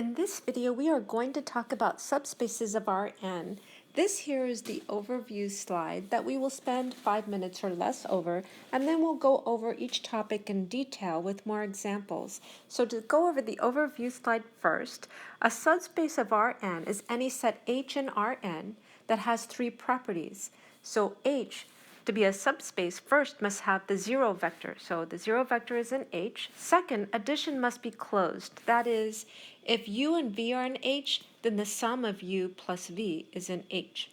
In this video, we are going to talk about subspaces of Rn. This here is the overview slide that we will spend 5 minutes or less over, and then we'll go over each topic in detail with more examples. So to go over the overview slide first, a subspace of Rn is any set H in Rn that has three properties. So H, to be a subspace, first must have the zero vector. So the zero vector is in H. Second, addition must be closed. That is, if U and V are in H, then the sum of U plus V is in H.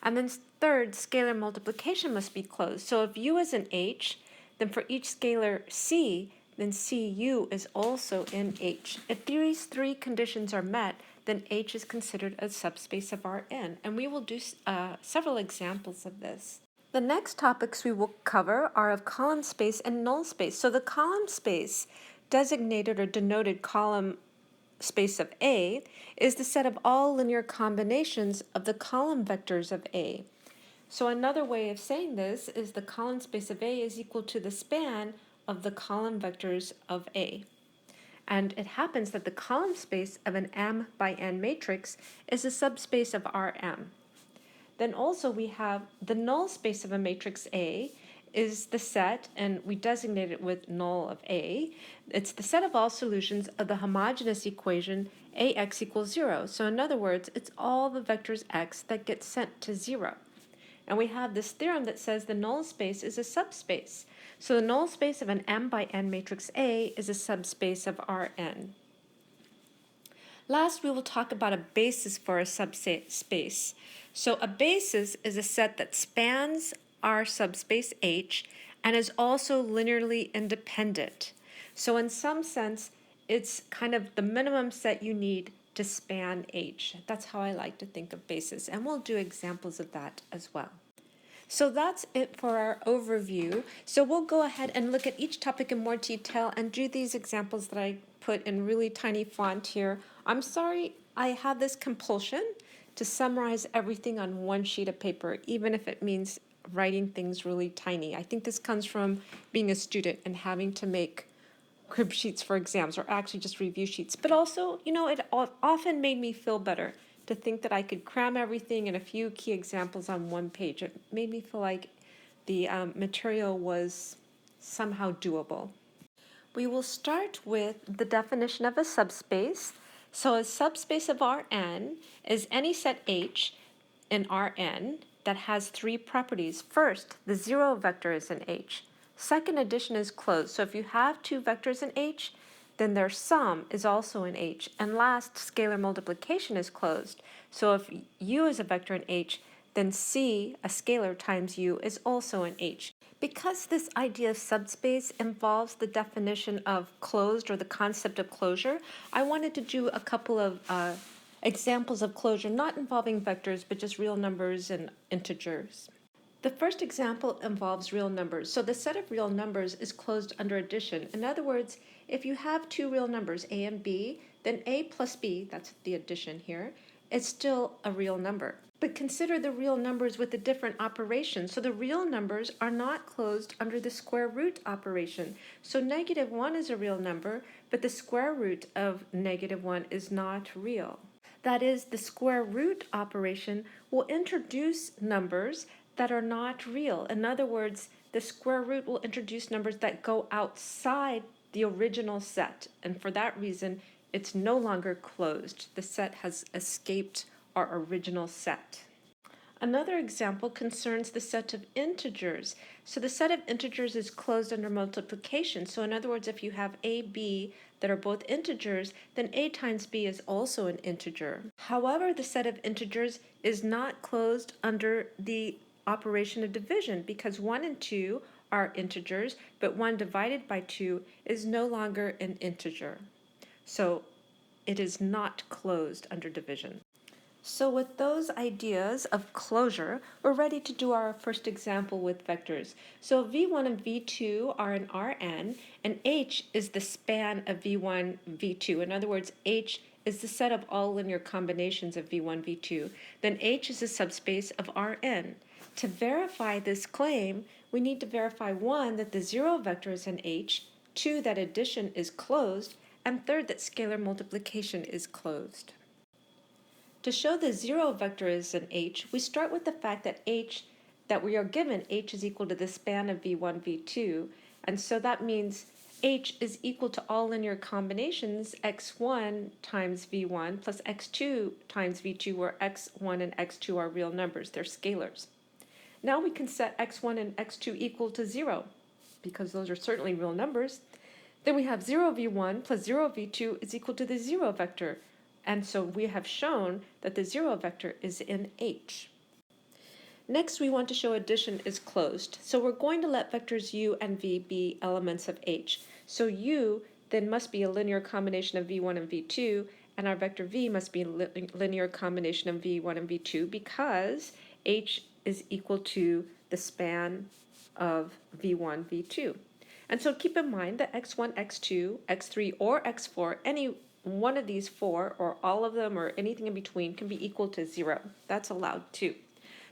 And then third, scalar multiplication must be closed. So if U is in H, then for each scalar C, then Cu is also in H. If these three conditions are met, then H is considered a subspace of Rn. And we will do several examples of this. The next topics we will cover are of column space and null space. So the column space, designated or denoted column space of A, is the set of all linear combinations of the column vectors of A. So another way of saying this is the column space of A is equal to the span of the column vectors of A. And it happens that the column space of an M by N matrix is a subspace of Rm. Then also we have the null space of a matrix A is the set, and we designate it with null of A. It's the set of all solutions of the homogeneous equation Ax equals 0. So in other words, it's all the vectors x that get sent to 0. And we have this theorem that says the null space is a subspace. So the null space of an M by N matrix A is a subspace of Rn. Last, we will talk about a basis for a subspace. So a basis is a set that spans our subspace H and is also linearly independent. So in some sense, it's kind of the minimum set you need to span H. That's how I like to think of basis, and we'll do examples of that as well. So that's it for our overview. So we'll go ahead and look at each topic in more detail and do these examples that I put in really tiny font here. I'm sorry, I have this compulsion to summarize everything on one sheet of paper, even if it means writing things really tiny. I think this comes from being a student and having to make crib sheets for exams, or actually just review sheets. But also, it often made me feel better to think that I could cram everything in a few key examples on one page. It made me feel like the material was somehow doable. We will start with the definition of a subspace. So a subspace of Rn is any set H in Rn that has three properties. First, the zero vector is in H. Second, addition is closed. So if you have two vectors in H, then their sum is also in H. And last, scalar multiplication is closed. So if U is a vector in H, then C, a scalar times U, is also in H. Because this idea of subspace involves the definition of closed, or the concept of closure, I wanted to do a couple of examples of closure, not involving vectors, but just real numbers and integers. The first example involves real numbers. So the set of real numbers is closed under addition. In other words, if you have two real numbers, a and b, then a plus b, that's the addition here, is still a real number. But consider the real numbers with a different operation. So the real numbers are not closed under the square root operation. So -1 is a real number, but the square root of -1 is not real. That is, the square root operation will introduce numbers that are not real. In other words, the square root will introduce numbers that go outside the original set, and for that reason, it's no longer closed. The set has escaped our original set. Another example concerns the set of integers. So the set of integers is closed under multiplication. So in other words, if you have a, b that are both integers, then a times b is also an integer. However, the set of integers is not closed under the operation of division, because 1 and 2 are integers, but 1 divided by 2 is no longer an integer. So it is not closed under division. So with those ideas of closure, we're ready to do our first example with vectors. So v1 and v2 are in Rn, and H is the span of v1, v2. In other words, H is the set of all linear combinations of v1, v2. Then H is a subspace of Rn. To verify this claim, we need to verify 1, that the zero vector is in H, 2, that addition is closed, and third, that scalar multiplication is closed. To show the zero vector is in H, we start with the fact that we are given H is equal to the span of V1, V2, and so that means H is equal to all linear combinations x1 times V1 plus x2 times V2, where x1 and x2 are real numbers, they're scalars. Now we can set x1 and x2 equal to 0, because those are certainly real numbers. Then we have 0v1 plus 0v2 is equal to the 0 vector. And so we have shown that the 0 vector is in H. Next, we want to show addition is closed. So we're going to let vectors u and v be elements of H. So u then must be a linear combination of v1 and v2, and our vector v must be a linear combination of v1 and v2 because H is equal to the span of v1, v2. And so keep in mind that x1, x2, x3, or x4, any one of these four, or all of them, or anything in between, can be equal to 0. That's allowed too.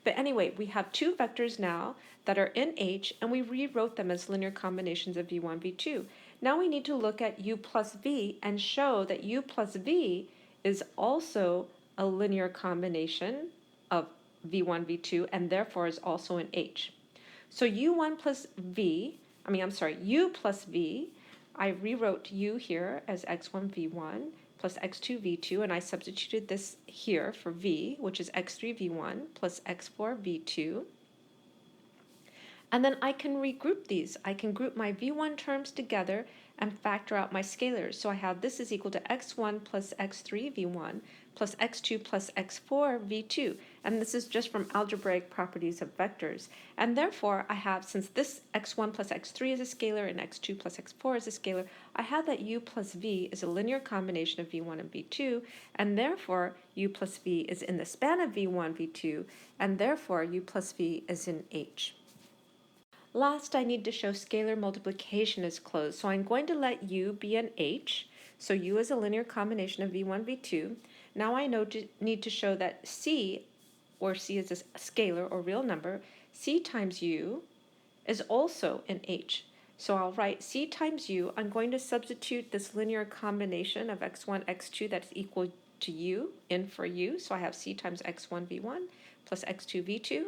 But anyway, we have two vectors now that are in H, and we rewrote them as linear combinations of v1, v2. Now we need to look at u plus v and show that u plus v is also a linear combination of v1, v2, and therefore is also in H. So u1 plus v, u plus v, I rewrote u here as x1 v1 plus x2 v2, and I substituted this here for v, which is x3 v1 plus x4 v2. And then I can regroup these. I can group my v1 terms together and factor out my scalars. So I have this is equal to x1 plus x3 v1 plus x2 plus x4 v2. And this is just from algebraic properties of vectors. And therefore, I have, since this x1 plus x3 is a scalar and x2 plus x4 is a scalar, I have that u plus v is a linear combination of v1 and v2, and therefore u plus v is in the span of v1, v2, and therefore u plus v is in H. Last, I need to show scalar multiplication is closed. So I'm going to let u be in H. So u is a linear combination of v1, v2. Now I need to show that c, where c is a scalar or real number, c times u is also in H. So I'll write c times u. I'm going to substitute this linear combination of x1, x2 that's equal to u in for u. So I have c times x1, v1 plus x2, v2.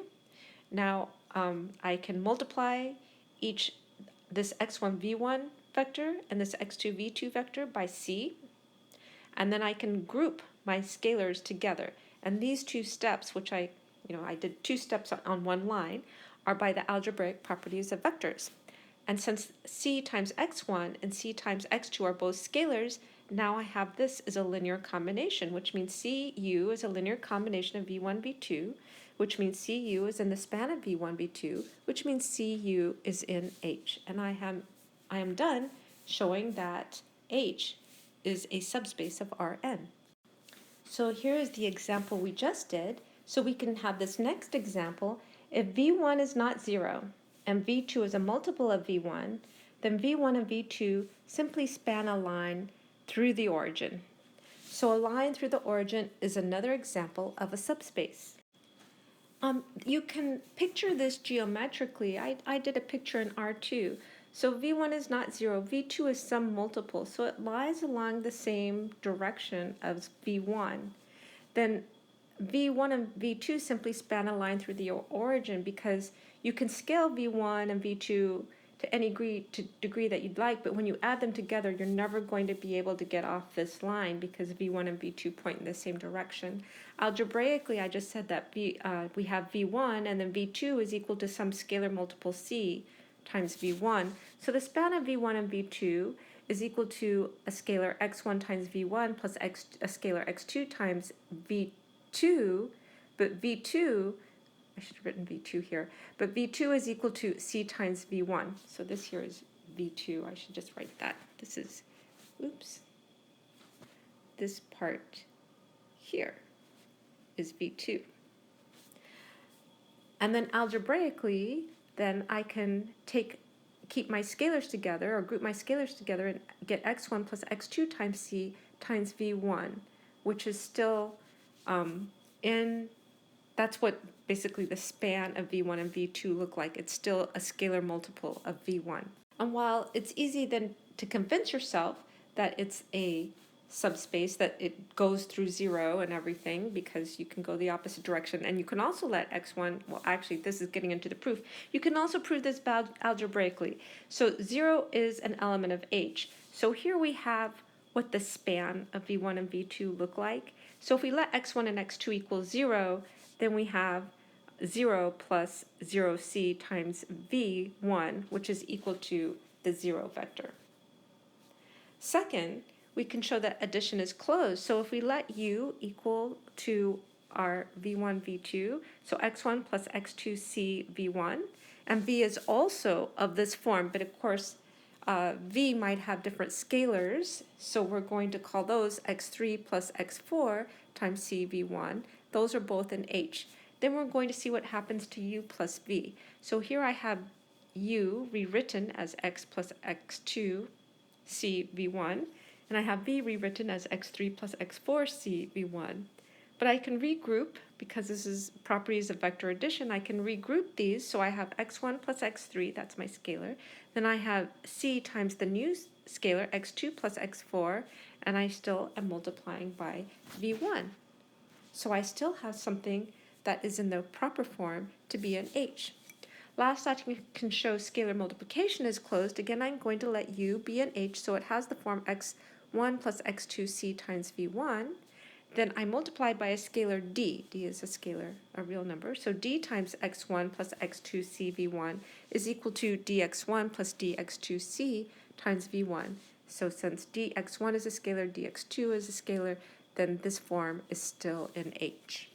Now I can multiply this x1, v1 vector and this x2, v2 vector by c, and then I can group my scalars together. And these two steps, which I did two steps on one line, are by the algebraic properties of vectors. And since c times x1 and c times x2 are both scalars, now I have this as a linear combination, which means cu is a linear combination of v1, v2, which means cu is in the span of v1, v2, which means cu is in H. And I am done showing that H is a subspace of Rn. So here is the example we just did. So we can have this next example. If v1 is not 0 and v2 is a multiple of v1, then v1 and v2 simply span a line through the origin. So a line through the origin is another example of a subspace. You can picture this geometrically. I did a picture in R2. So v1 is not 0, v2 is some multiple, so it lies along the same direction as v1. Then v1 and v2 simply span a line through the origin because you can scale v1 and v2 to any degree that you'd like, but when you add them together, you're never going to be able to get off this line because v1 and v2 point in the same direction. Algebraically, I just said that we have v1 and then v2 is equal to some scalar multiple c times v1. So the span of v1 and v2 is equal to a scalar x1 times v1 plus a scalar x2 times v2, but v2, I should have written v2 here, but v2 is equal to c times v1. So this here is v2. I should just write that. This is, this part here is v2. And then algebraically, then I can keep my scalars together or group my scalars together and get x1 plus x2 times c times v1, which is still that's what basically the span of v1 and v2 look like. It's still a scalar multiple of v1. And while it's easy then to convince yourself that it's a subspace, that it goes through 0 and everything, because you can go the opposite direction. And you can also let x1, well, actually, this is getting into the proof. You can also prove this algebraically. So 0 is an element of H. So here we have what the span of V1 and V2 look like. So if we let x1 and x2 equal 0, then we have 0 plus 0c times V1, which is equal to the 0 vector. Second, we can show that addition is closed. So if we let u equal to our v1, v2, so x1 plus x2c v1, and v is also of this form, but of course v might have different scalars, so we're going to call those x3 plus x4 times c v1. Those are both in H. Then we're going to see what happens to u plus v. So here I have u rewritten as x plus x2 c v1, and I have v rewritten as x3 plus x4 c v1. But I can regroup, because this is properties of vector addition, I can regroup these. So I have x1 plus x3, that's my scalar. Then I have c times the new scalar, x2 plus x4, and I still am multiplying by v1. So I still have something that is in the proper form to be an H. Last, I can show scalar multiplication is closed. Again, I'm going to let u be an H, so it has the form x1 plus x2c times v1. Then I multiply by a scalar d. D is a scalar, a real number. So d times x1 plus x2c v1 is equal to dx1 plus dx2c times v1. So since dx1 is a scalar, dx2 is a scalar, then this form is still in H.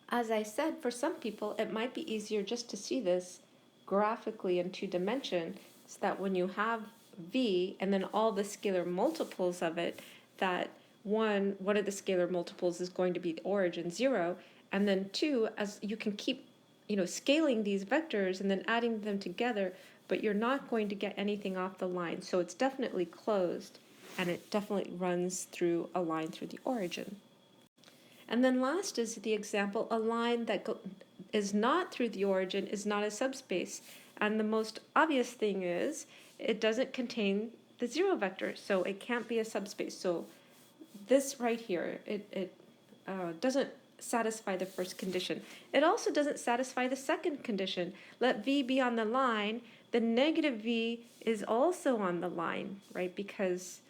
As I said, for some people, it might be easier just to see this graphically in 2 dimensions, so that when you have v and then all the scalar multiples of it, that one of the scalar multiples is going to be the origin 0, and then 2, as you can keep scaling these vectors and then adding them together, but you're not going to get anything off the line. So it's definitely closed, and it definitely runs through a line through the origin. And then last is the example, a line that is not through the origin is not a subspace. And the most obvious thing is it doesn't contain the 0 vector, so it can't be a subspace. So this right here, it doesn't satisfy the first condition. It also doesn't satisfy the second condition. Let v be on the line. The negative v is also on the line, right? Because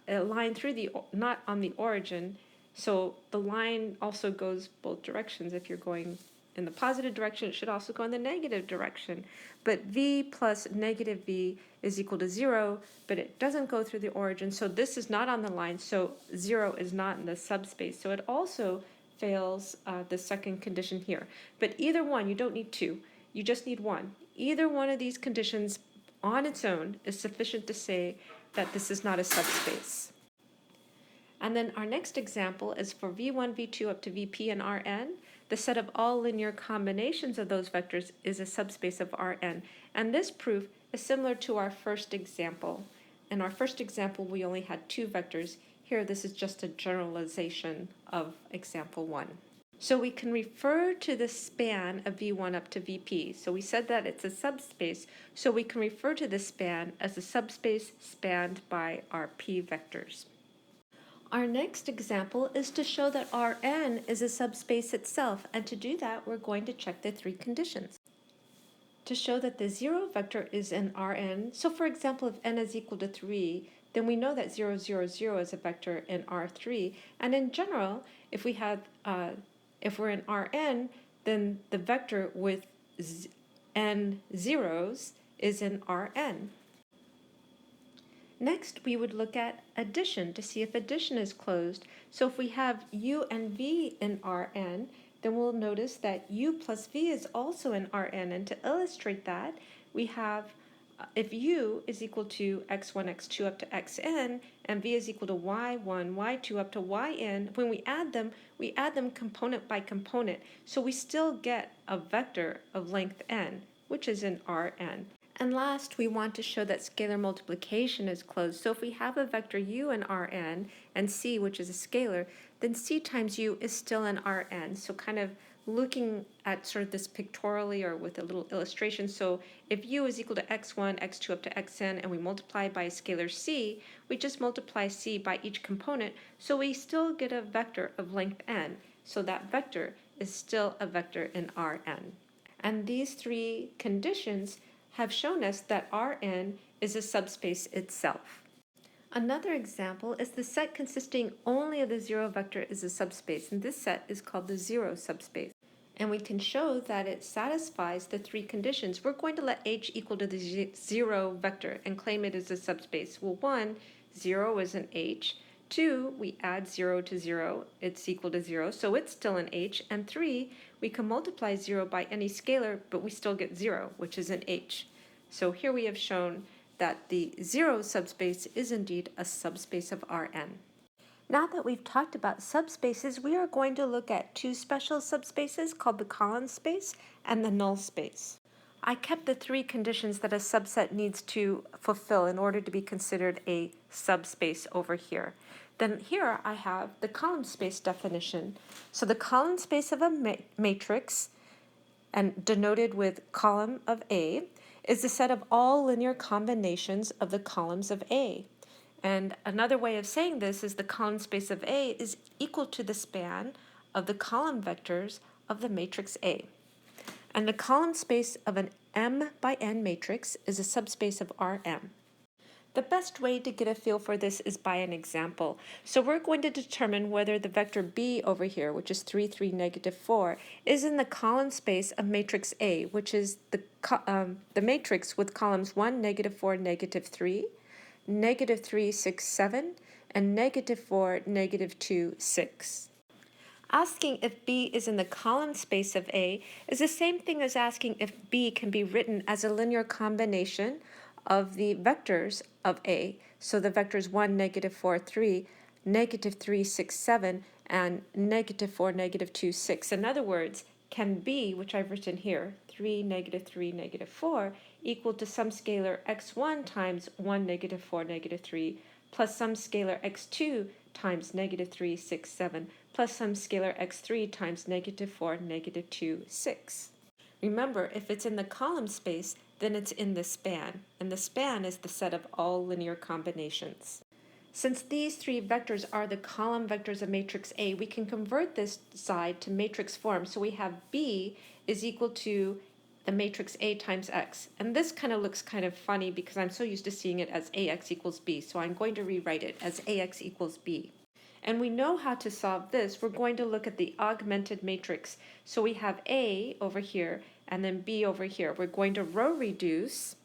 a line through the, not on the origin. So the line also goes both directions. If you're going in the positive direction, it should also go in the negative direction. But v plus negative v is equal to 0, but it doesn't go through the origin. So this is not on the line, so 0 is not in the subspace. So it also fails the second condition here. But either one, you don't need 2. You just need 1. Either one of these conditions on its own is sufficient to say that this is not a subspace. And then our next example is for v1, v2 up to vp and Rn. The set of all linear combinations of those vectors is a subspace of Rn. And this proof is similar to our first example. In our first example, we only had 2 vectors. Here, this is just a generalization of example 1. So we can refer to the span of v1 up to vp. So we said that it's a subspace, so we can refer to the span as a subspace spanned by our p vectors. Our next example is to show that Rn is a subspace itself, and to do that, we're going to check the 3 conditions. To show that the 0 vector is in Rn, so for example, if n is equal to 3, then we know that 0, 0, 0 is a vector in R3, and in general, if we're in Rn, then the vector with n zeros is in Rn. Next, we would look at addition to see if addition is closed. So if we have u and v in Rn, then we'll notice that u plus v is also in Rn. And to illustrate that, we have if u is equal to x1, x2 up to xn, and v is equal to y1, y2 up to yn, when we add them component by component. So we still get a vector of length n, which is in Rn. And last, we want to show that scalar multiplication is closed. So if we have a vector u in Rn and c, which is a scalar, then c times u is still in Rn. So kind of looking at sort of this pictorially or with a little illustration. So if u is equal to x1, x2 up to xn, and we multiply by a scalar c, we just multiply c by each component, so we still get a vector of length n. So that vector is still a vector in Rn. And these three conditions have shown us that Rn is a subspace itself. Another example is the set consisting only of the zero vector is a subspace, and this set is called the zero subspace. And we can show that it satisfies the three conditions. We're going to let h equal to the zero vector and claim it as a subspace. Well, 1, 0 is an h. 2, we add 0 to 0, it's equal to 0, so it's still an h. And 3, we can multiply 0 by any scalar, but we still get 0, which is an h. So here we have shown that the zero subspace is indeed a subspace of Rn. Now that we've talked about subspaces, we are going to look at two special subspaces called the column space and the null space. I kept the three conditions that a subset needs to fulfill in order to be considered a subspace over here. Then here I have the column space definition. So the column space of a matrix, and denoted with column of A, is the set of all linear combinations of the columns of A. And another way of saying this is the column space of A is equal to the span of the column vectors of the matrix A. And the column space of an M by N matrix is a subspace of Rm. The best way to get a feel for this is by an example. So we're going to determine whether the vector b over here, which is 3, 3, negative 4, is in the column space of matrix A, which is the matrix with columns 1, negative 4, negative 3, negative 3, 6, 7, and negative 4, negative 2, 6. Asking if B is in the column space of A is the same thing as asking if B can be written as a linear combination of the vectors of A. So the vectors 1, negative 4, 3, negative 3, 6, 7, and negative 4, negative 2, 6. In other words, can B, which I've written here, 3, negative 4, equal to some scalar x1 times 1, negative 4, negative 3, plus some scalar x2 times negative 3, 6, 7, plus some scalar x3 times negative 4, negative 2, 6. Remember, if it's in the column space, then it's in the span, and the span is the set of all linear combinations. Since these three vectors are the column vectors of matrix A, we can convert this side to matrix form. So we have B is equal to the matrix A times X. And this kind of looks kind of funny because I'm so used to seeing it as AX equals B. So I'm going to rewrite it as AX equals B. And we know how to solve this. We're going to look at the augmented matrix. So we have A over here and then B over here. We're going to row reduce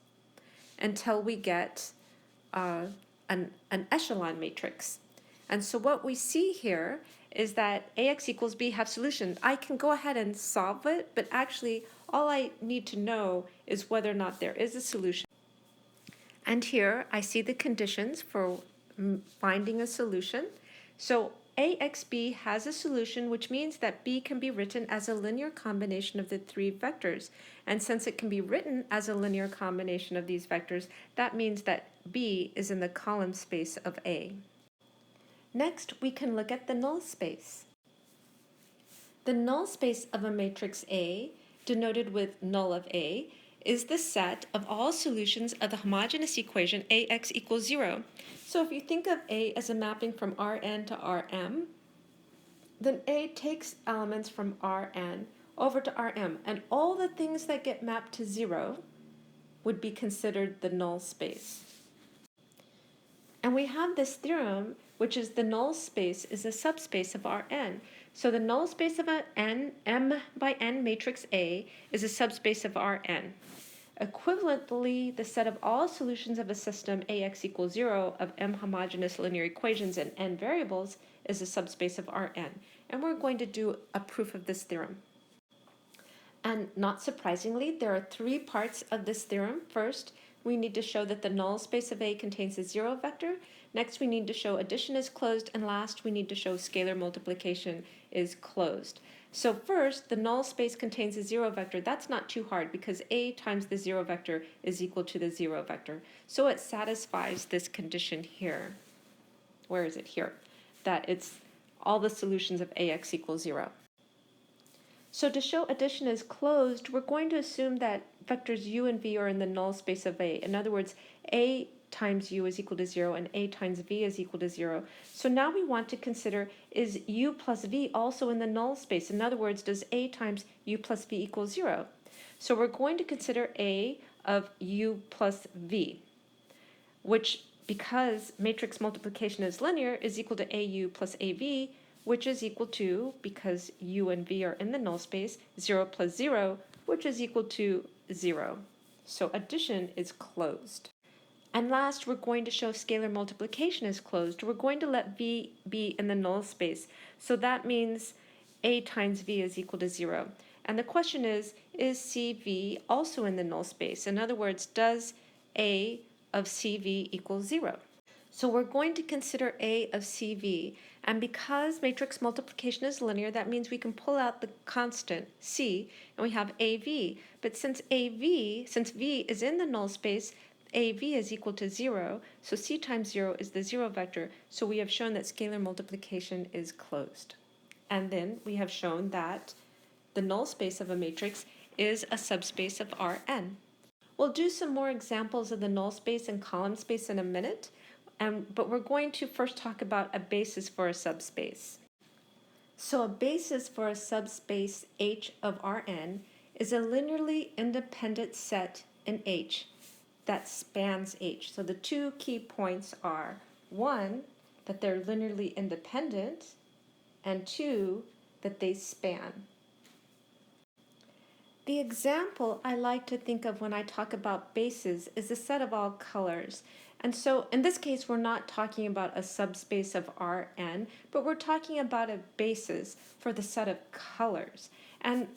until we get an echelon matrix. And so what we see here is that AX equals B have solution. I can go ahead and solve it, but actually all I need to know is whether or not there is a solution. And here I see the conditions for finding a solution. So AXB has a solution, which means that B can be written as a linear combination of the three vectors. And since it can be written as a linear combination of these vectors, that means that B is in the column space of A. Next, we can look at the null space. The null space of a matrix A, denoted with null of A, is the set of all solutions of the homogeneous equation AX equals 0. So if you think of A as a mapping from Rn to Rm, then A takes elements from Rn over to Rm, and all the things that get mapped to 0 would be considered the null space. And we have this theorem, which is the null space is a subspace of Rn. So the null space of an M by N matrix A is a subspace of Rn. Equivalently, the set of all solutions of a system AX equals 0 of M homogeneous linear equations and N variables is a subspace of Rn. And we're going to do a proof of this theorem. And not surprisingly, there are three parts of this theorem. First, we need to show that the null space of A contains a 0 vector. Next, we need to show addition is closed. And last, we need to show scalar multiplication is closed. So first, the null space contains a 0 vector. That's not too hard because A times the 0 vector is equal to the 0 vector. So it satisfies this condition here. Where is it here? That it's all the solutions of AX equals 0. So to show addition is closed, we're going to assume that vectors u and v are in the null space of A. In other words, A times u is equal to 0 and A times v is equal to 0. So now we want to consider, is u plus v also in the null space? In other words, does A times u plus v equal 0? So we're going to consider A of u plus v, which, because matrix multiplication is linear, is equal to AU plus AV, which is equal to, because u and v are in the null space, 0 plus 0, which is equal to 0. So addition is closed. And last, we're going to show scalar multiplication is closed. We're going to let v be in the null space. So that means A times v is equal to 0. And the question is CV also in the null space? In other words, does A of CV equal 0? So we're going to consider A of CV, and because matrix multiplication is linear, that means we can pull out the constant C, and we have AV. But since V is in the null space, AV is equal to 0, so C times 0 is the 0 vector, so we have shown that scalar multiplication is closed. And then we have shown that the null space of a matrix is a subspace of Rn. We'll do some more examples of the null space and column space in a minute, but we're going to first talk about a basis for a subspace. So a basis for a subspace H of Rn is a linearly independent set in H that spans H. So the two key points are, 1, that they're linearly independent, and 2, that they span. The example I like to think of when I talk about bases is the set of all colors. And so in this case, we're not talking about a subspace of Rn, but we're talking about a basis for the set of colors. And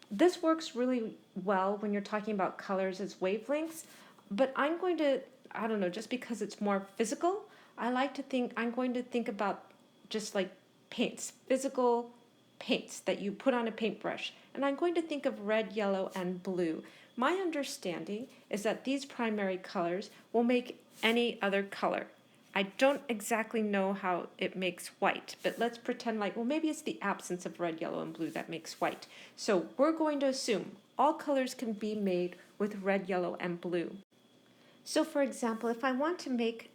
this works really well when you're talking about colors as wavelengths, but I'm going to, I don't know, just because it's more physical, I'm going to think about just like paints, physical paints that you put on a paintbrush. And I'm going to think of red, yellow, and blue. My understanding is that these primary colors will make any other color. I don't exactly know how it makes white, but let's pretend like, well, maybe it's the absence of red, yellow, and blue that makes white. So we're going to assume all colors can be made with red, yellow, and blue. So for example, if I want to make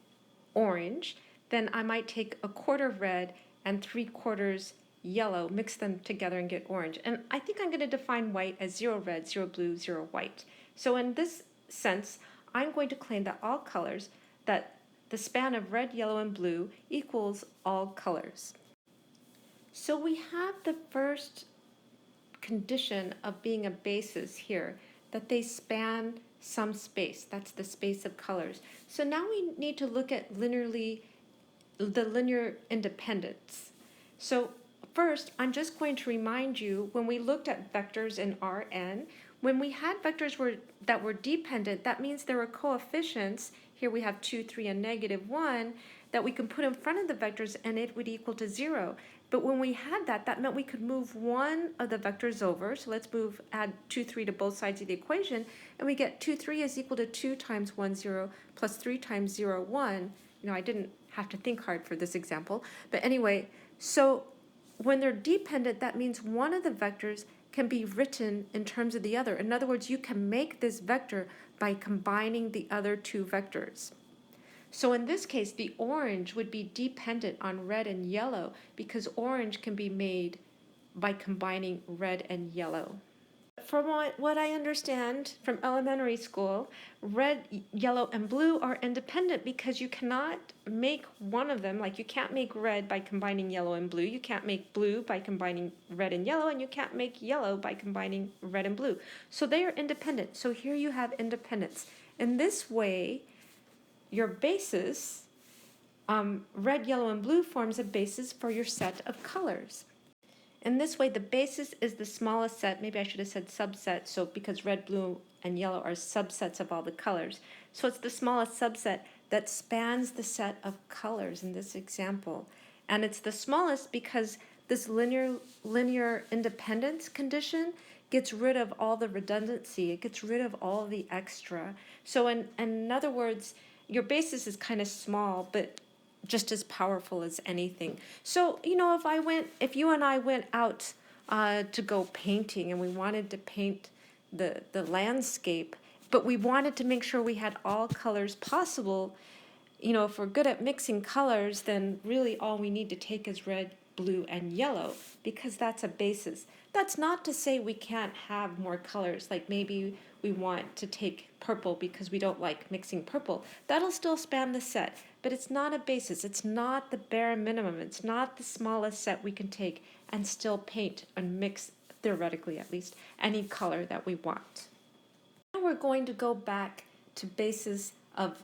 orange, then I might take a quarter red and 3/4 yellow, mix them together and get orange. And I think I'm going to define white as 0 red, 0 blue, 0 white. So in this sense, I'm going to claim that all colors, that the span of red, yellow, and blue equals all colors. So we have the first condition of being a basis here, that they span some space. That's the space of colors. So now we need to look at the linear independence. So first, I'm just going to remind you, when we looked at vectors in Rn, when we had vectors that were dependent, that means there were coefficients, here we have 2, 3, and -1, that we can put in front of the vectors and it would equal to 0. But when we had that, that meant we could move one of the vectors over. So let's add 2, 3 to both sides of the equation, and we get 2, 3 is equal to 2 times 1, 0, plus 3 times 0, 1. You know, I didn't have to think hard for this example. But anyway, so when they're dependent, that means one of the vectors can be written in terms of the other. In other words, you can make this vector by combining the other two vectors. So in this case, the orange would be dependent on red and yellow because orange can be made by combining red and yellow. From what I understand from elementary school, red, yellow, and blue are independent because you cannot make one of them, like you can't make red by combining yellow and blue, you can't make blue by combining red and yellow, and you can't make yellow by combining red and blue. So they are independent. So here you have independence. In this way, your basis, red, yellow, and blue, forms a basis for your set of colors. In this way, the basis is the smallest set. Maybe I should have said subset, so because red, blue, and yellow are subsets of all the colors. So it's the smallest subset that spans the set of colors in this example. And it's the smallest because this linear independence condition gets rid of all the redundancy. It gets rid of all the extra. So in other words, your basis is kind of small, but just as powerful as anything. So, you know, if you and I went out to go painting and we wanted to paint the landscape, but we wanted to make sure we had all colors possible. You know, if we're good at mixing colors, then really all we need to take is red, blue, and yellow, because that's a basis. That's not to say we can't have more colors, like maybe we want to take purple because we don't like mixing purple. That'll still span the set, but it's not a basis. It's not the bare minimum. It's not the smallest set we can take and still paint and mix, theoretically at least, any color that we want. Now we're going to go back to bases of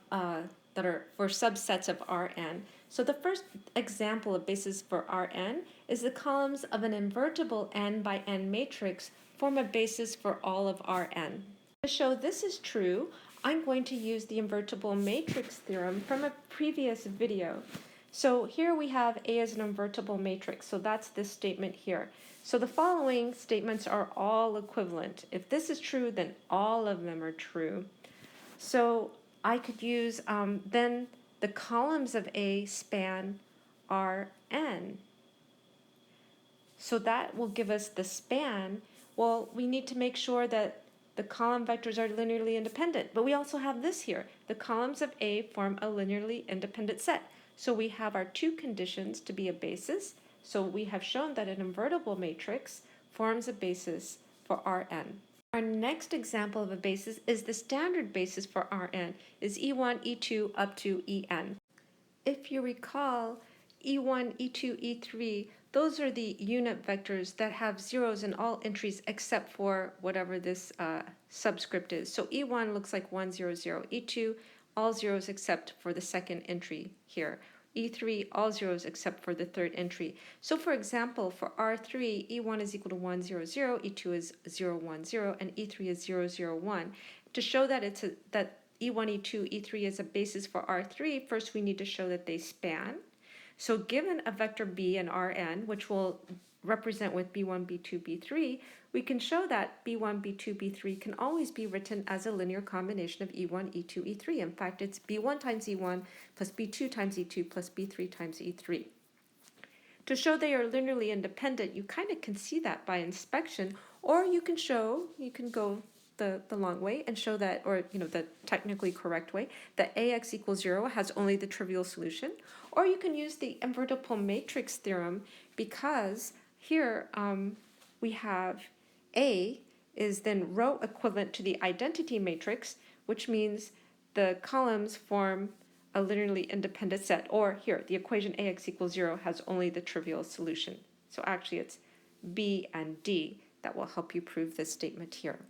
that are for subsets of Rn. So the first example of basis for Rn is the columns of an invertible n by n matrix form a basis for all of Rn. To show this is true, I'm going to use the invertible matrix theorem from a previous video. So here we have A as an invertible matrix, so that's this statement here. So the following statements are all equivalent. If this is true, then all of them are true. So I could use then the columns of A span Rn. So that will give us the span. Well, we need to make sure that the column vectors are linearly independent, but we also have this here. The columns of A form a linearly independent set. So we have our two conditions to be a basis. So we have shown that an invertible matrix forms a basis for Rn. Our next example of a basis is the standard basis for Rn, is E1, E2 up to En. If you recall, E1, E2, E3, those are the unit vectors that have zeros in all entries except for whatever this subscript is. So E1 looks like 1, 0, 0. E2, all zeros except for the second entry here. E3, all zeros except for the third entry. So for example, for R3, E1 is equal to 1, 0, 0, E2 is 0, 1, 0, and E3 is 0, 0, 1. To show that that E1, E2, E3 is a basis for R3, first we need to show that they span. So given a vector B and Rn, which we'll represent with B1, B2, B3, we can show that B1, B2, B3 can always be written as a linear combination of E1, E2, E3. In fact, it's B1 times E1 plus B2 times E2 plus B3 times E3. To show they are linearly independent, you kind of can see that by inspection, or you can go the long way and show that, or the technically correct way, that Ax equals 0 has only the trivial solution, or you can use the invertible matrix theorem, because here we have A is then row equivalent to the identity matrix, which means the columns form a linearly independent set, or here, the equation Ax equals 0 has only the trivial solution. So actually it's B and D that will help you prove this statement here.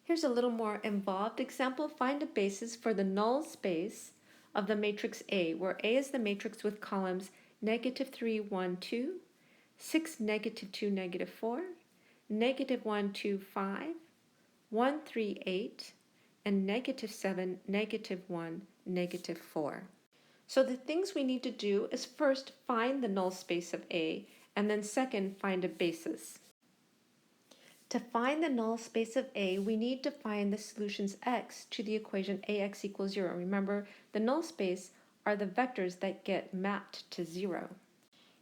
Here's a little more involved example. Find a basis for the null space of the matrix A, where A is the matrix with columns -3, 1, 2, 6, -2, -4, -1, 2, 5, 1, 3, 8, and -7, -1, -4. So the things we need to do is first find the null space of A, and then second, find a basis. To find the null space of A, we need to find the solutions x to the equation Ax equals 0. Remember, the null space are the vectors that get mapped to 0.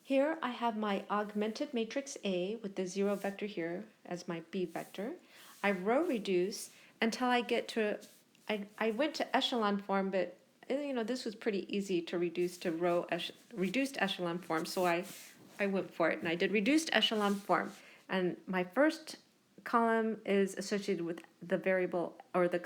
Here I have my augmented matrix A with the 0 vector here as my B vector. I row reduce until I get to, I went to echelon form, but this was pretty easy to reduce to reduced echelon form, so I went for it and I did reduced echelon form. And my first column is associated with the variable or the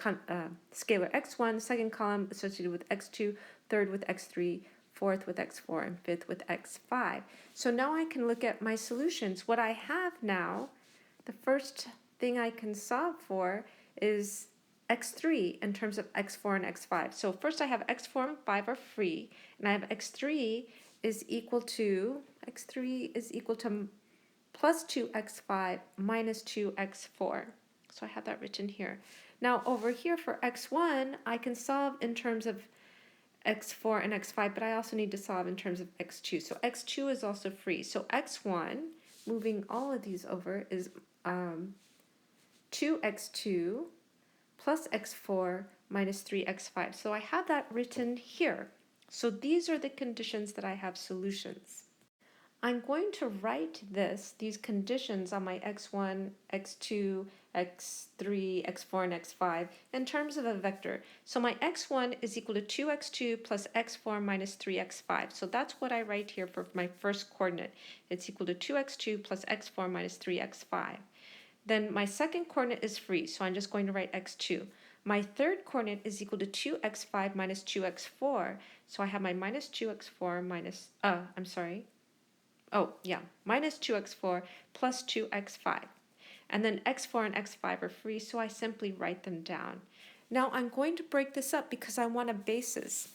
scalar x1, second column associated with x2, third with x3, fourth with x4, and fifth with x5. So now I can look at my solutions. What I have now, the first thing I can solve for is x3 in terms of x4 and x5. So first I have x4 and 5 are free, and I have x3 is equal to plus 2x5 minus 2x4. So I have that written here. Now over here for x1, I can solve in terms of x4 and x5, but I also need to solve in terms of x2. So x2 is also free. So x1, moving all of these over, is 2x2 plus x4 minus 3x5. So I have that written here. So these are the conditions that I have solutions. I'm going to write these conditions on my x1, x2, x3, x4, and x5 in terms of a vector. So my x1 is equal to 2x2 plus x4 minus 3x5. So that's what I write here for my first coordinate. It's equal to 2x2 plus x4 minus 3x5. Then my second coordinate is free, so I'm just going to write x2. My third coordinate is equal to 2x5 minus 2x4. So I have my minus 2x4 minus, minus 2x4 plus 2x5. And then x4 and x5 are free, so I simply write them down. Now I'm going to break this up because I want a basis.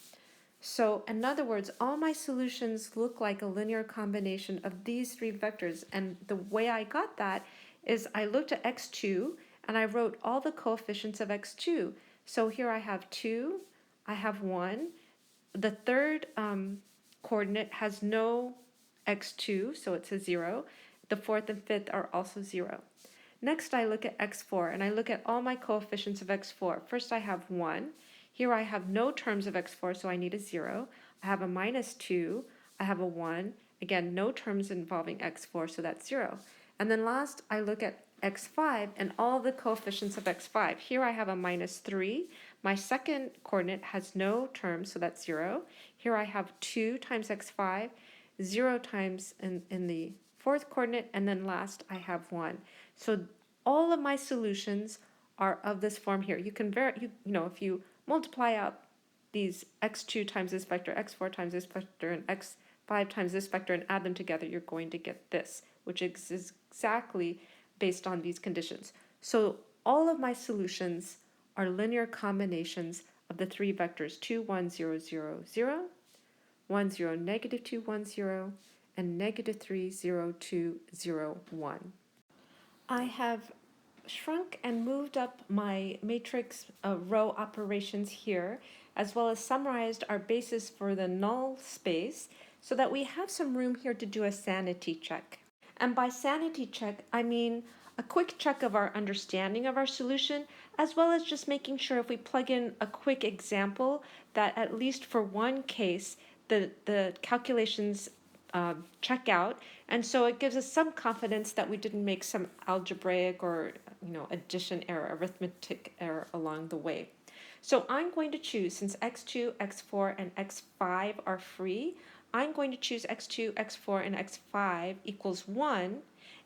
So in other words, all my solutions look like a linear combination of these three vectors. And the way I got that is I looked at x2 and I wrote all the coefficients of x2. So here I have 2, I have 1. The third coordinate has no x2, so it's a 0. The fourth and fifth are also 0. Next, I look at x4, and I look at all my coefficients of x4. First, I have 1. Here I have no terms of x4, so I need a 0. I have a minus 2. I have a 1. Again, no terms involving x4, so that's 0. And then last, I look at x5 and all the coefficients of x5. Here I have a minus 3. My second coordinate has no terms, so that's 0. Here I have 2 times x5, 0 times in the fourth coordinate, and then last I have 1. So all of my solutions are of this form here. You can if you multiply out these x2 times this vector, x4 times this vector, and x5 times this vector and add them together, you're going to get this, which is exactly based on these conditions. So all of my solutions are linear combinations of the three vectors 2, 1, 0, 0, 0, 1, 0, negative 2, 1, 0, and negative 3, 0, 2, 0, 1. I have shrunk and moved up my matrix row operations here, as well as summarized our basis for the null space so that we have some room here to do a sanity check. And by sanity check, I mean a quick check of our understanding of our solution, as well as just making sure if we plug in a quick example that at least for one case, the calculations check out, and so it gives us some confidence that we didn't make some algebraic or addition error, arithmetic error along the way. So I'm going to choose, since x2, x4, and x5 are free, I'm going to choose x2, x4, and x5 equals 1,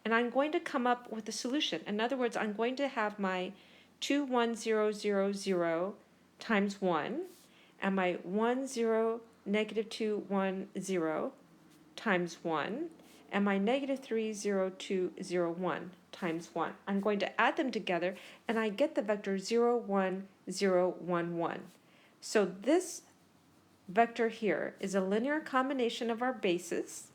and I'm going to come up with a solution. In other words, I'm going to have my 2, 1, 0, 0, 0 times 1, and my 1, 0, negative 2, 1, 0 times 1, and my negative 3, 0, 2, 0, 1 times 1. I'm going to add them together, and I get the vector 0, 1, 0, 1, 1. So this vector here is a linear combination of our bases.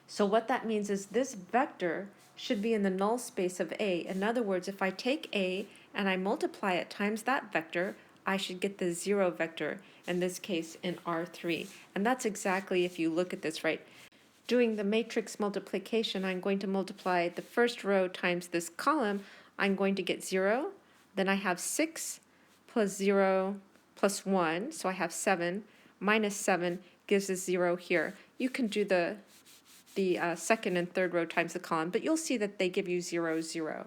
So what that means is this vector should be in the null space of A. In other words, if I take A and I multiply it times that vector, I should get the 0 vector, in this case in R3. And that's exactly, if you look at this, right? Doing the matrix multiplication, I'm going to multiply the first row times this column. I'm going to get 0. Then I have 6 plus 0 plus 1, so I have 7. Minus 7 gives us 0 here. You can do the second and third row times the column, but you'll see that they give you 0, 0.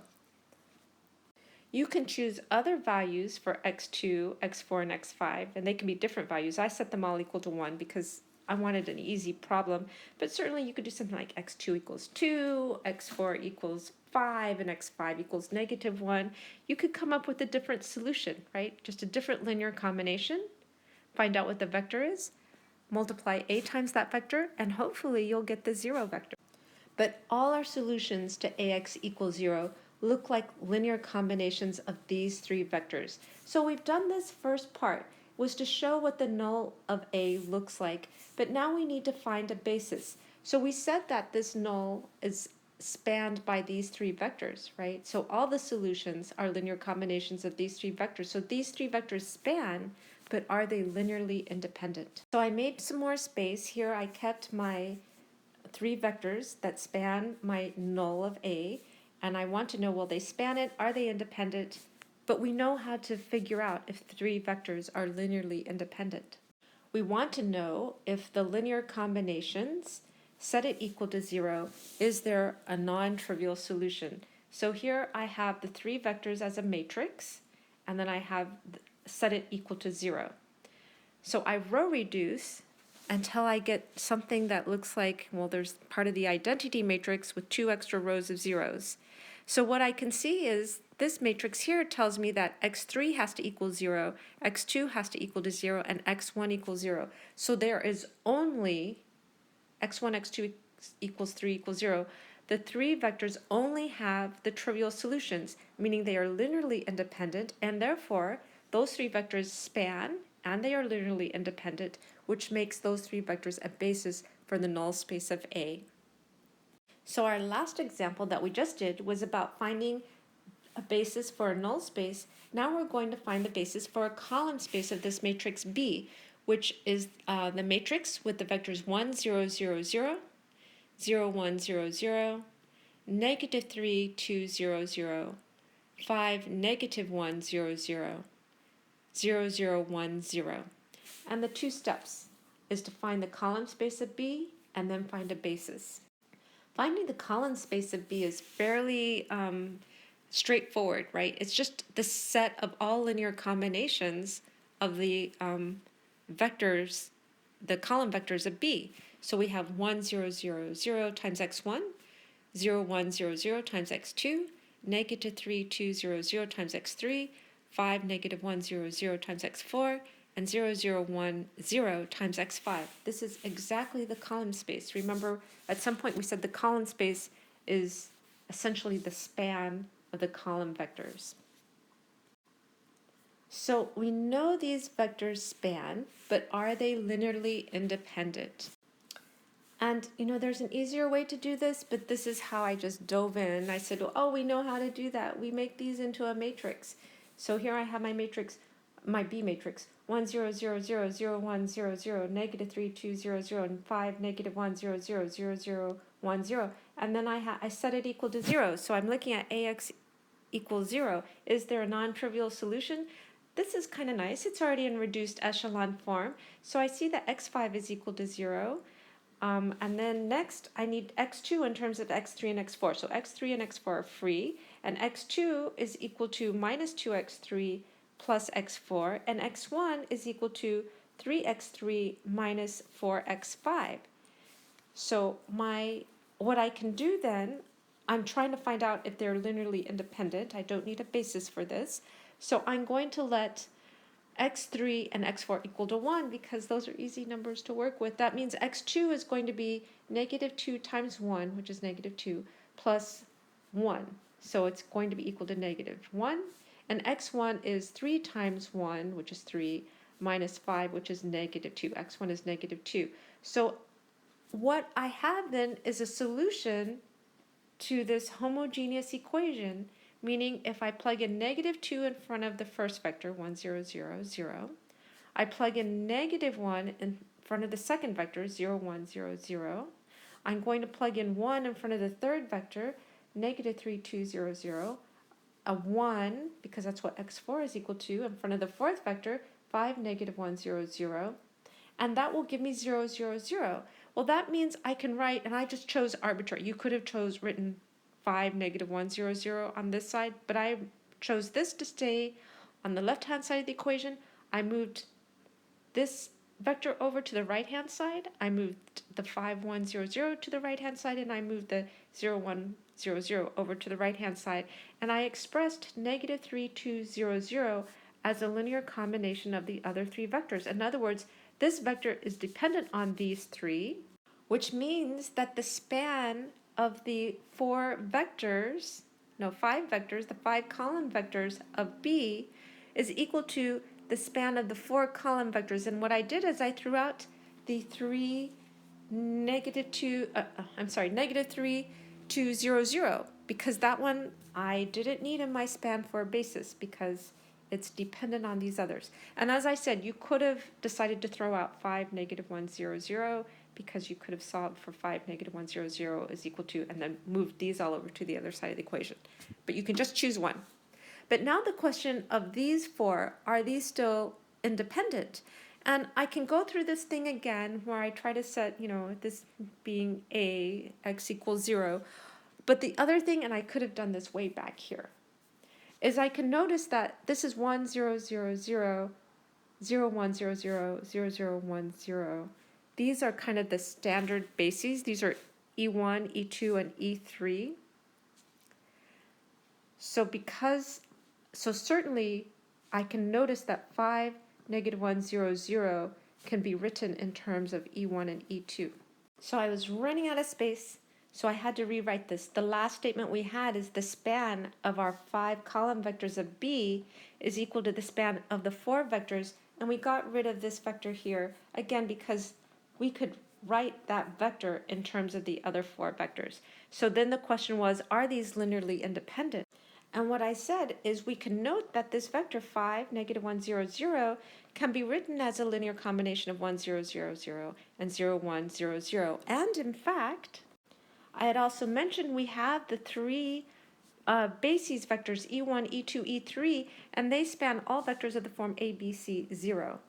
You can choose other values for x2, x4, and x5, and they can be different values. I set them all equal to 1 because I wanted an easy problem, but certainly you could do something like x2 equals 2, x4 equals 5, and x5 equals negative 1. You could come up with a different solution, right? Just a different linear combination. Find out what the vector is, multiply A times that vector, and hopefully you'll get the 0 vector. But all our solutions to AX equals 0 look like linear combinations of these three vectors. So we've done this first part, was to show what the null of A looks like, but now we need to find a basis. So we said that this null is spanned by these three vectors, right? So all the solutions are linear combinations of these three vectors. So these three vectors span, but are they linearly independent? So I made some more space. Here I kept my three vectors that span my null of A, and I want to know, will they span it? Are they independent? But we know how to figure out if three vectors are linearly independent. We want to know if the linear combinations set it equal to 0. Is there a non-trivial solution? So here I have the three vectors as a matrix, and then I have set it equal to 0. So I row reduce until I get something that looks like, well, there's part of the identity matrix with 2 extra rows of zeros. So what I can see is this matrix here tells me that x3 has to equal 0, x2 has to equal to 0, and x1 equals 0. So there is only x1, x2 equals 3 equals 0. The three vectors only have the trivial solutions, meaning they are linearly independent, and therefore those three vectors span and they are linearly independent, which makes those three vectors a basis for the null space of A. So our last example that we just did was about finding a basis for a null space. Now we're going to find the basis for a column space of this matrix B, which is the matrix with the vectors 1, 0, 0, 0, 0, 1, 0, 0, negative 3, 2, 0, 0, 5, negative 1, 0, 0, 0, 0, 1, 0. And the two steps is to find the column space of B and then find a basis. Finding the column space of B is fairly straightforward, right? It's just the set of all linear combinations of the vectors, the column vectors of B. So we have 1, 0, 0, 0 times x1, 0, 1, 0, 0 times x2, negative 3, 2, 0, 0 times x3, 5, negative 1, 0, 0 times x4, and 0, 0, 1, 0 times x5. This is exactly the column space. Remember, at some point we said the column space is essentially the span of the column vectors. So we know these vectors span, but are they linearly independent? And there's an easier way to do this, but this is how I just dove in. I said, oh, we know how to do that. We make these into a matrix. So here I have my matrix, my B matrix, 1, 0, 0, 0, 0, 1, 0, 0, negative 3, 2, 0, 0, and 5, negative 1, 0, 0, 0, 0, 1, 0. And then I set it equal to 0. So I'm looking at AX equals 0. Is there a non-trivial solution? This is kind of nice. It's already in reduced echelon form. So I see that x5 is equal to 0. And then next, I need x2 in terms of x3 and x4. So x3 and x4 are free, and x2 is equal to minus 2x3 plus x4, and x1 is equal to 3x3 minus 4x5. So what I can do then, I'm trying to find out if they're linearly independent. I don't need a basis for this. So I'm going to let x3 and x4 equal to 1 because those are easy numbers to work with. That means x2 is going to be negative 2 times 1, which is negative 2, plus 1. So it's going to be equal to negative 1. And x1 is 3 times 1, which is 3, minus 5, which is negative 2. x1 is negative 2. So what I have then is a solution to this homogeneous equation, meaning if I plug in negative 2 in front of the first vector, 1, 0, 0, 0, I plug in negative 1 in front of the second vector, 0, 1, 0, 0. I'm going to plug in 1 in front of the third vector, negative 3, 2, 0, 0. A 1, because that's what x4 is equal to, in front of the fourth vector, 5, negative 1, 0, 0. And that will give me 0, 0, 0. Well, that means I can write, and I just chose arbitrary. You could have written 5, negative 1, 0, 0 on this side, but I chose this to stay on the left-hand side of the equation. I moved this vector over to the right-hand side. I moved the 5, 1, 0, 0 to the right-hand side, and I moved the 0, 1, 0, 0 over to the right-hand side. And I expressed negative 3, 2, 0, 0 as a linear combination of the other three vectors. In other words, this vector is dependent on these three, which means that the span of the five vectors, the 5 column vectors of B is equal to the span of the 4 column vectors. And what I did is I threw out the negative 3, 2, 0, 0, because that one I didn't need in my span for a basis because it's dependent on these others. And as I said, you could have decided to throw out 5, negative 1, 0, 0, because you could have solved for 5, negative 1, 0, 0 is equal to, and then moved these all over to the other side of the equation. But you can just choose one. But now the question of these 4, are these still independent? And I can go through this thing again where I try to set, this being a, x equals 0. But the other thing, and I could have done this way back here, is I can notice that this is 1, 0, 0, 0, 0, 1, 0, 0, 0, 0, 1, 0. These are kind of the standard bases. These are E1, E2, and E3. So certainly I can notice that 5, -1, 0, 0 can be written in terms of E1 and E2. So I was running out of space, so I had to rewrite this. The last statement we had is the span of our 5 column vectors of B is equal to the span of the 4 vectors, and we got rid of this vector here, again, because we could write that vector in terms of the other 4 vectors. So then the question was, are these linearly independent? And what I said is we can note that this vector 5, -1, 0, 0 can be written as a linear combination of 1, 0, 0, 0 and 0, 1, 0, 0. And in fact, I had also mentioned we have the 3 bases vectors E1, E2, E3, and they span all vectors of the form A, B, C, 0,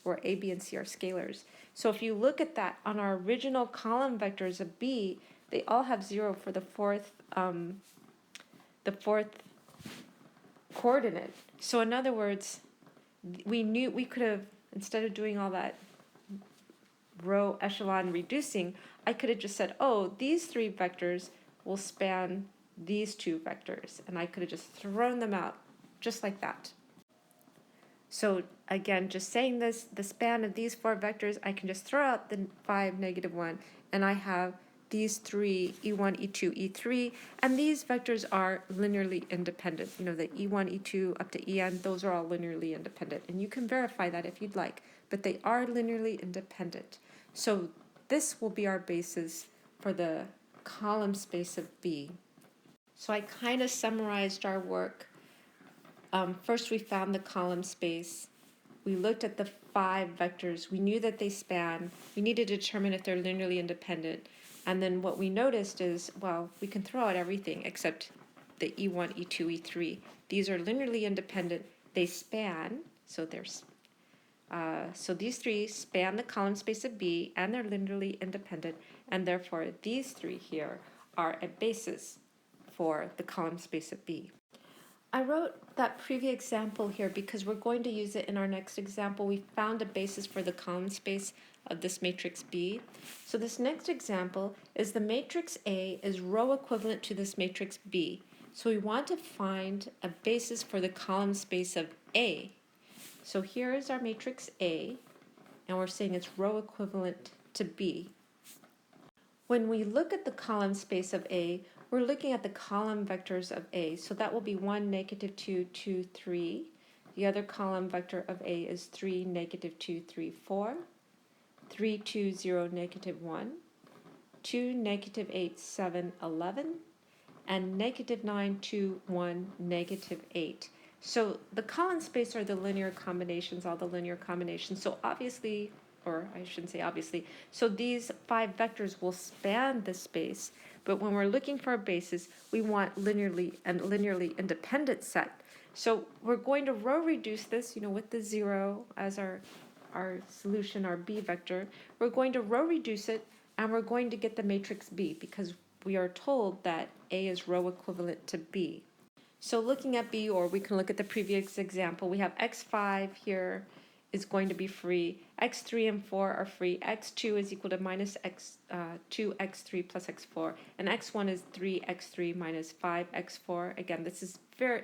where A, B, and C are scalars. So if you look at that on our original column vectors of B, they all have 0 for the fourth coordinate. So in other words, we knew we could have, instead of doing all that row echelon reducing, I could have just said, oh, these 3 vectors will span these 2 vectors, and I could have just thrown them out just like that. So again, just saying this, the span of these 4 vectors, I can just throw out the 5, -1, and I have these 3, E1, E2, E3, and these vectors are linearly independent. The E1, E2 up to En, those are all linearly independent, and you can verify that if you'd like, but they are linearly independent. So this will be our basis for the column space of B. So I kind of summarized our work. First, we found the column space. We looked at the 5 vectors. We knew that they span. We needed to determine if they're linearly independent. And then what we noticed is, well, we can throw out everything except the E1, E2, E3. These are linearly independent. They span, so these 3 span the column space of B, and they're linearly independent, and therefore these 3 here are a basis for the column space of B. I wrote that previous example here because we're going to use it in our next example. We found a basis for the column space of this matrix B. So this next example is the matrix A is row equivalent to this matrix B. So we want to find a basis for the column space of A. So here is our matrix A, and we're saying it's row equivalent to B. When we look at the column space of A, we're looking at the column vectors of A. So that will be 1, -2, 2, 3. The other column vector of A is 3, -2, 3, 4. 3, 2, 0, -1. 2, -8, 7, 11. And -9, 2, 1, -8. So the column space are the linear combinations, all the linear combinations. So obviously, or I shouldn't say obviously, so these 5 vectors will span the space, but when we're looking for a basis, we want linearly independent set. So we're going to row reduce this, with the 0 as our solution, our B vector. We're going to row reduce it, and we're going to get the matrix B because we are told that A is row equivalent to B. So looking at B, or we can look at the previous example, we have x5 here is going to be free, x3 and 4 are free, x2 is equal to minus 2x3 plus x4, and x1 is 3x3 minus 5x4. Again, this is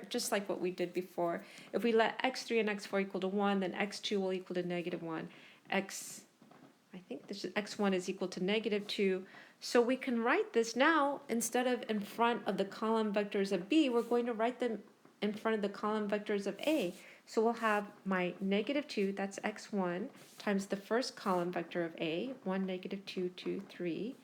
just like what we did before. If we let x3 and x4 equal to 1, then x2 will equal to -1. I think this is x1 is equal to -2. So we can write this now, instead of in front of the column vectors of B, we're going to write them in front of the column vectors of A. So we'll have my -2, that's x1, times the first column vector of A, 1, -2, 2, 3.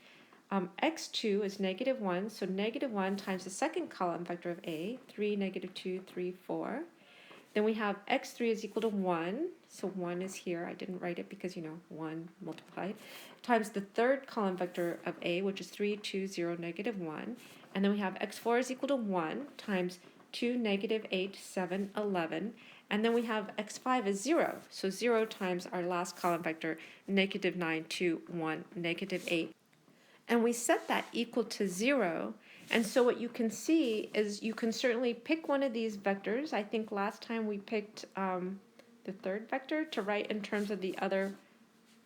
X2 is -1, so -1 times the second column vector of A, 3, -2, 3, 4. Then we have x3 is equal to 1, so 1 is here. I didn't write it because, 1 multiplied, times the third column vector of A, which is 3, 2, 0, -1. And then we have x4 is equal to 1 times 2, -8, 7, 11. And then we have x5 is 0. So 0 times our last column vector, negative 9, 2, 1, negative 8. And we set that equal to 0. And so what you can see is you can certainly pick one of these vectors. I think last time we picked the third vector to write in terms of the other,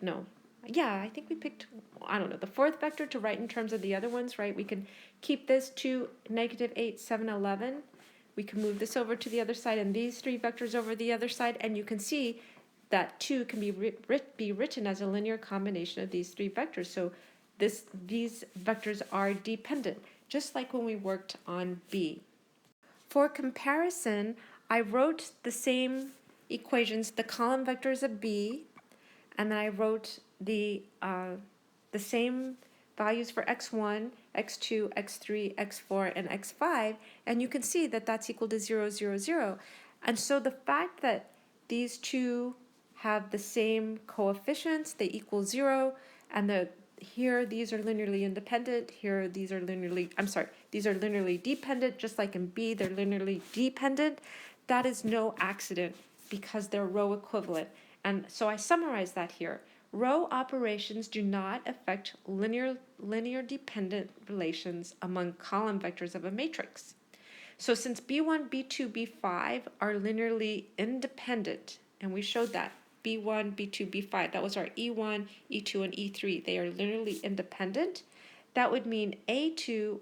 no. Yeah, I think we picked, I don't know, the fourth vector to write in terms of the other ones, right? We can keep this 2, negative 8, 7, 11. We can move this over to the other side and these three vectors over the other side. And you can see that 2 can be written as a linear combination of these three vectors. So these vectors are dependent, just like when we worked on B. For comparison, I wrote the same equations, the column vectors of B, and then I wrote the same values for x1, x2, x3, x4, and x5, and you can see that that's equal to 0, 0, 0. And so the fact that these two have the same coefficients, they equal 0, and here these are linearly independent, here these are these are linearly dependent, just like in B, they're linearly dependent. That is no accident because they're row equivalent. And so I summarize that here. Row operations do not affect linear dependent relations among column vectors of a matrix. So since B1, B2, B5 are linearly independent, and we showed that, B1, B2, B5, that was our E1, E2, and E3, they are linearly independent, that would mean A1,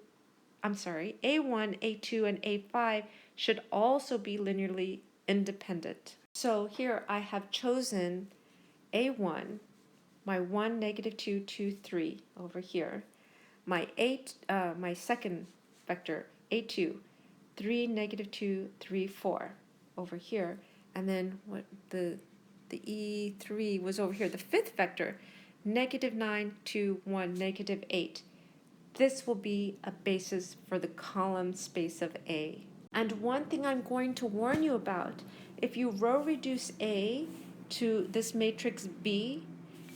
A2, and A5 should also be linearly independent. So here I have chosen A1, my 1, negative 2, 2, 3 over here, my second vector, A2, 3, negative 2, 3, 4 over here, and then what the E3 was over here, the fifth vector, negative 9, 2, 1, negative 8. This will be a basis for the column space of A. And one thing I'm going to warn you about, if you row reduce A to this matrix B,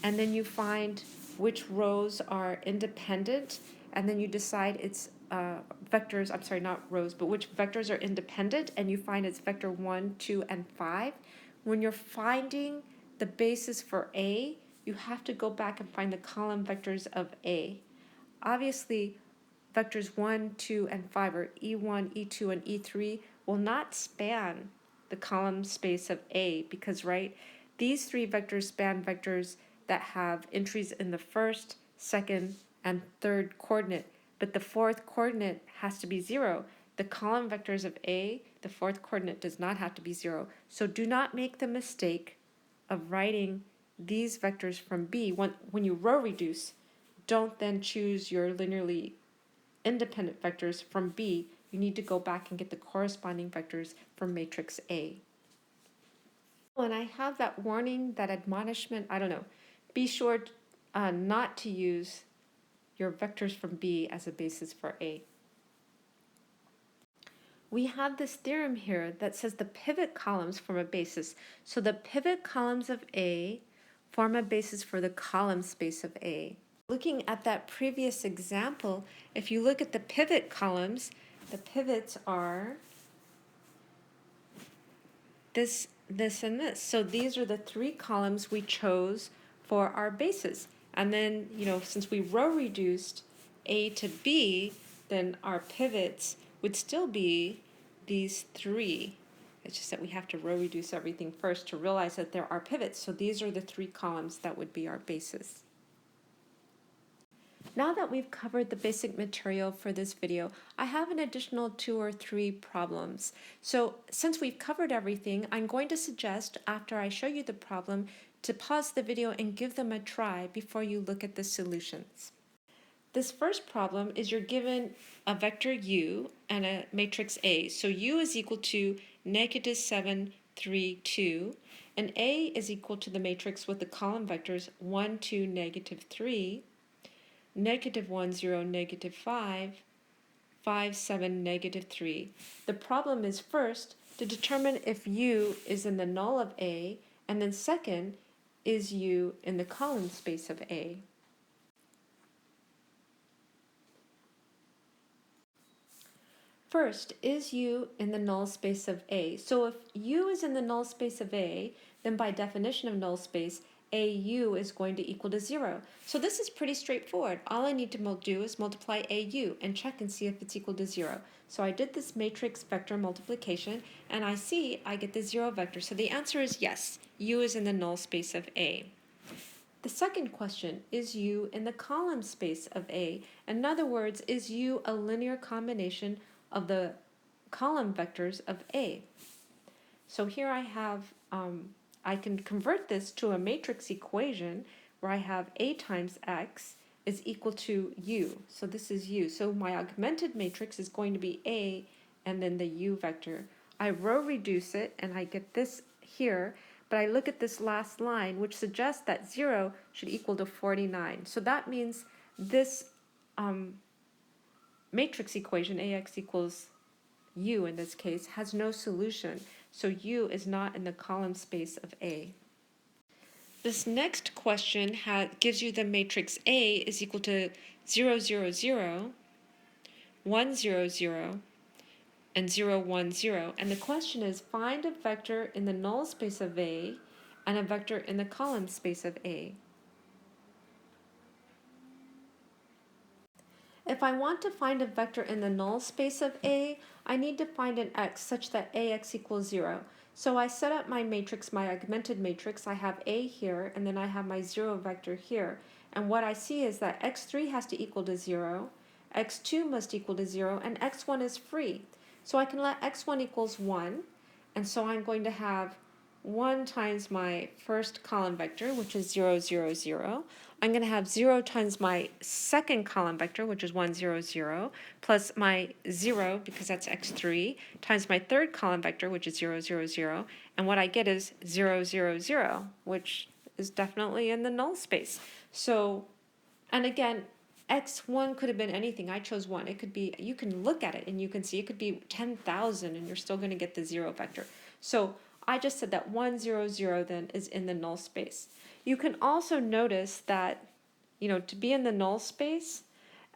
and then you find which rows are independent, and then you decide it's vectors, I'm sorry, not rows, but which vectors are independent, and you find it's vector 1, 2, and 5, when you're finding the basis for A, you have to go back and find the column vectors of A. Obviously, vectors 1, 2, and 5, or E1, E2, and E3, will not span the column space of A because, right, these three vectors span vectors that have entries in the first, second, and third coordinate, but the fourth coordinate has to be 0. The column vectors of A, the fourth coordinate does not have to be 0. So do not make the mistake of writing these vectors from B. When you row reduce, don't then choose your linearly independent vectors from B. You need to go back and get the corresponding vectors from matrix A. And I have that warning, that admonishment, I don't know. Be sure not to use your vectors from B as a basis for A. We have this theorem here that says the pivot columns form a basis. So the pivot columns of A form a basis for the column space of A. Looking at that previous example, if you look at the pivot columns, the pivots are this, this, and this. So these are the three columns we chose for our basis. And then, since we row reduced A to B, then our pivots would still be these three. It's just that we have to row reduce everything first to realize that there are pivots. So these are the three columns that would be our basis. Now that we've covered the basic material for this video, I have an additional 2 or 3 problems. So since we've covered everything, I'm going to suggest, after I show you the problem, to pause the video and give them a try before you look at the solutions. This first problem is you're given a vector u and a matrix A. So u is equal to negative 7, 3, 2, and A is equal to the matrix with the column vectors 1, 2, negative 3, negative 1, 0, negative 5, 5, 7, negative 3. The problem is first to determine if u is in the null of A, and then second, is u in the column space of A. First, is U in the null space of A? So if U is in the null space of A, then by definition of null space, AU is going to equal to 0. So this is pretty straightforward. All I need to do is multiply AU and check and see if it's equal to 0. So I did this matrix vector multiplication, and I see I get the 0 vector. So the answer is yes, U is in the null space of A. The second question, is U in the column space of A? In other words, is U a linear combination of the column vectors of A? So here I have, I can convert this to a matrix equation where I have A times X is equal to U. So this is U. So my augmented matrix is going to be A and then the U vector. I row reduce it and I get this here, but I look at this last line, which suggests that 0 should equal to 49. So that means this matrix equation, AX equals U in this case, has no solution. So U is not in the column space of A. This next question gives you the matrix A is equal to 0, 0, 0, 1, 0, 0, and 0, 1, 0. And the question is, find a vector in the null space of A and a vector in the column space of A. If I want to find a vector in the null space of A, I need to find an x such that AX equals 0. So I set up my matrix, my augmented matrix. I have A here, and then I have my 0 vector here. And what I see is that x3 has to equal to 0, x2 must equal to 0, and x1 is free. So I can let x1 equals 1, and so I'm going to have 1 times my first column vector, which is 0, 0, 0. I'm going to have 0 times my second column vector, which is 1, 0, 0, plus my 0, because that's x3, times my third column vector, which is 0, 0, 0. And what I get is 0, 0, 0, which is definitely in the null space. So, and again, x1 could have been anything. I chose 1. It could be, you can look at it and you can see it could be 10,000 and you're still going to get the 0 vector. So I just said that 1, 0, 0 then is in the null space. You can also notice that, to be in the null space,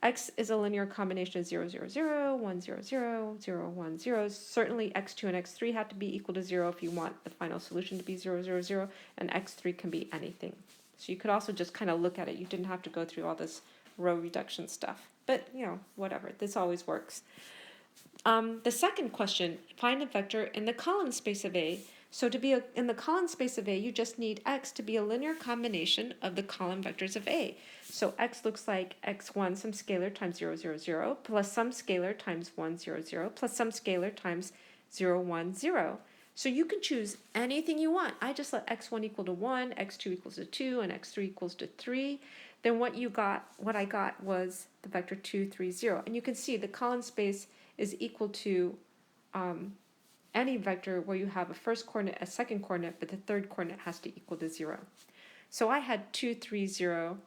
x is a linear combination of 0, 0, 0, 1, 0, 0, 0, 1, 0. Certainly x2 and x3 have to be equal to 0 if you want the final solution to be 0, 0, 0, and x3 can be anything. So you could also just kind of look at it. You didn't have to go through all this row reduction stuff. But, whatever. This always works. The second question, find a vector in the column space of A. So to be in the column space of A, you just need x to be a linear combination of the column vectors of A. So x looks like x1, some scalar times 0, 0, 0, plus some scalar times 1, 0, 0, plus some scalar times 0, 1, 0. So you can choose anything you want. I just let x1 equal to 1, x2 equals to 2, and x3 equals to 3. Then what I got was the vector 2, 3, 0. And you can see the column space is equal to any vector where you have a first coordinate, a second coordinate, but the third coordinate has to equal to 0. So I had 2, 3, 0,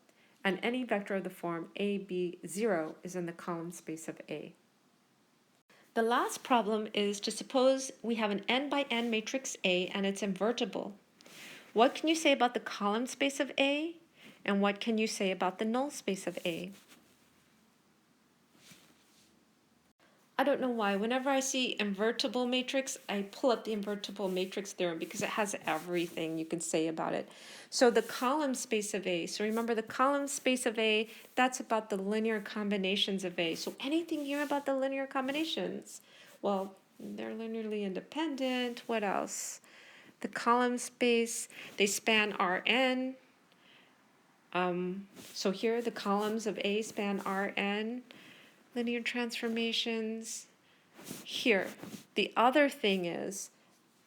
and any vector of the form a, b, 0 is in the column space of A. The last problem is to suppose we have an n by n matrix A and it's invertible. What can you say about the column space of A? And what can you say about the null space of A? I don't know why. Whenever I see invertible matrix, I pull up the invertible matrix theorem because it has everything you can say about it. So the column space of A. So remember the column space of A, that's about the linear combinations of A. So anything here about the linear combinations? Well, they're linearly independent. What else? The column space, they span Rn. So here the columns of A span Rn. Linear transformations. Here, the other thing is,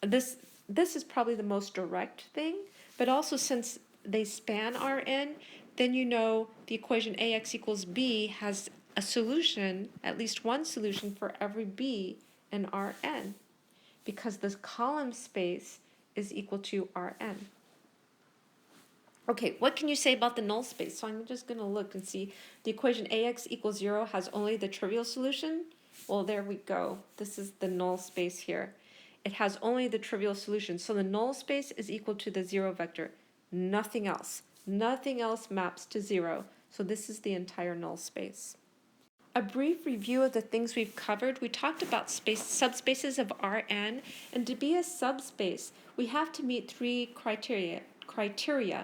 this is probably the most direct thing, but also since they span Rn, then the equation Ax equals b has a solution, at least one solution for every b in Rn, because this column space is equal to Rn. Okay, what can you say about the null space? So I'm just going to look and see. The equation Ax equals 0 has only the trivial solution. Well, there we go. This is the null space here. It has only the trivial solution. So the null space is equal to the 0 vector. Nothing else. Nothing else maps to 0. So this is the entire null space. a brief review of the things we've covered. We talked about subspaces of Rn, and to be a subspace, we have to meet three criteria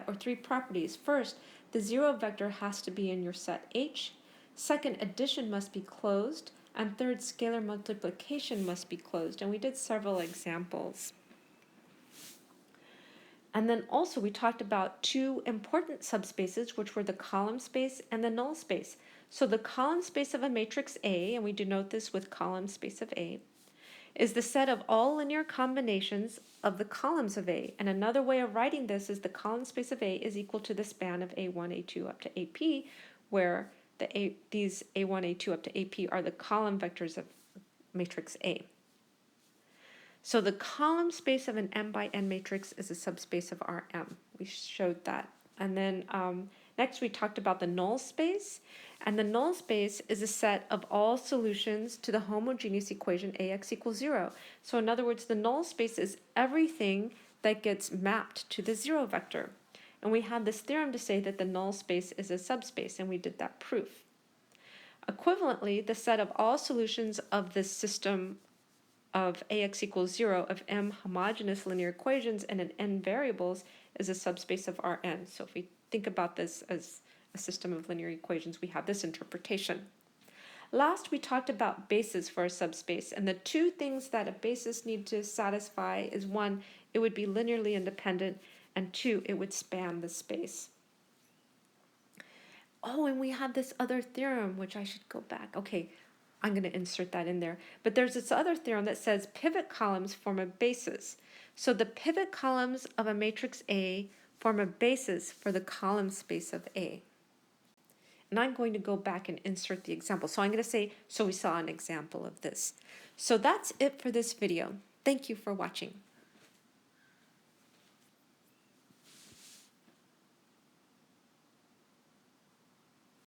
or three properties. First, the zero vector has to be in your set H. Second, addition must be closed. And third, scalar multiplication must be closed. And we did several examples. And then also we talked about two important subspaces, which were the column space and the null space. So the column space of a matrix A, and we denote this with column space of A, is the set of all linear combinations of the columns of A. And another way of writing this is the column space of A is equal to the span of A1, A2 up to AP, where these A1, A2 up to AP are the column vectors of matrix A. So the column space of an m by n matrix is a subspace of Rm. We showed that. And then next we talked about the null space. And the null space is a set of all solutions to the homogeneous equation Ax equals 0. So in other words, the null space is everything that gets mapped to the zero vector. And we had this theorem to say that the null space is a subspace, and we did that proof. Equivalently, the set of all solutions of this system of Ax equals 0 of m homogeneous linear equations and in n variables is a subspace of Rn. So if we think about this as a system of linear equations, we have this interpretation. Last, we talked about bases for a subspace, and the two things that a basis needs to satisfy is one, it would be linearly independent, and two, it would span the space. Oh, and we had this other theorem, which I should go back. Okay, I'm going to insert that in there. But there's this other theorem that says pivot columns form a basis. So the pivot columns of a matrix A form a basis for the column space of A. And I'm going to go back and insert the example. So I'm going to say, so we saw an example of this. So that's it for this video. Thank you for watching.